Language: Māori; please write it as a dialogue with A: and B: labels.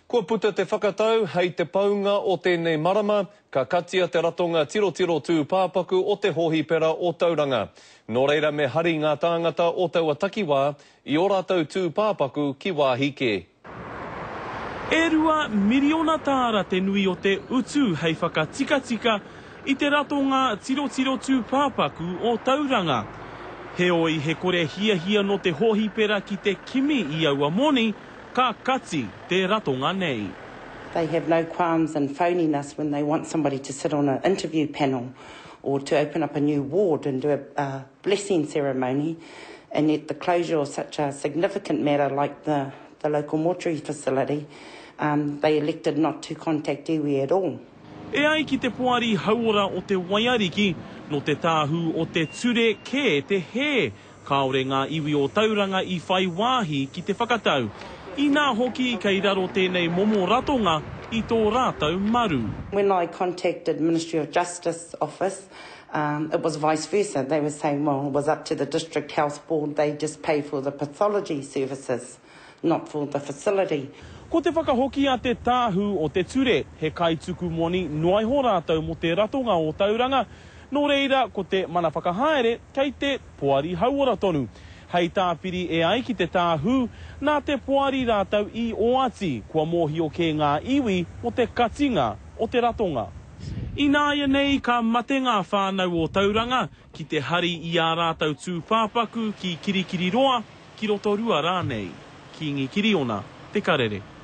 A: Kua puta te whakatau, hei te paunga o tēnei marama, ka katia te ratonga tiro tū pāpaku o te hohi pera o Tauranga. Nō reira me hari ngā tāngata o taua takiwā, i ō rātou tū pāpaku ki wāhike.
B: E rua miriona tāra te nui o te utu hei whakatika i te ratonga tiro tū pāpaku o Tauranga. He oi he kore hia no te hohi pera ki te kimi i aua moni, ka kati te ratonga nei.
C: They have no qualms in phoning us when they want somebody to sit on an interview panel or to open up a new ward and do a blessing ceremony. And at the closure of such a significant matter like the local mortuary facility, they elected not to contact iwi at all.
B: E ai ki te poari hauora o te waiariki, no te tāhu o te ture ke te he, kaore ngā iwi o Tauranga i whai wāhi ki te whakatau. I nā hoki kei raro tēnei momo ratonga i tō rātau maru.
C: When I contacted Ministry of Justice office, it was vice versa. They were saying, well, it was up to the District Health Board. They just pay for the pathology services, not for the facility.
B: Ko te whakahoki a te tāhu o te ture, he kaituku moni noai ho rātau mo te ratonga o Tauranga. Nō reira, ko te mana whakahaere kei te poari hauora tonu. Hei tāpiri e ai ki te tāhu, nā te poari rātau i oati, kua mōhio ke ngā iwi o te katinga o te ratonga. I nāia nei ka mate ngā whānau o Tauranga, ki te hari i ā rātau tū pāpaku ki Kirikiri roa, ki roto rua rānei. Ki Ngikiri ona, te karere.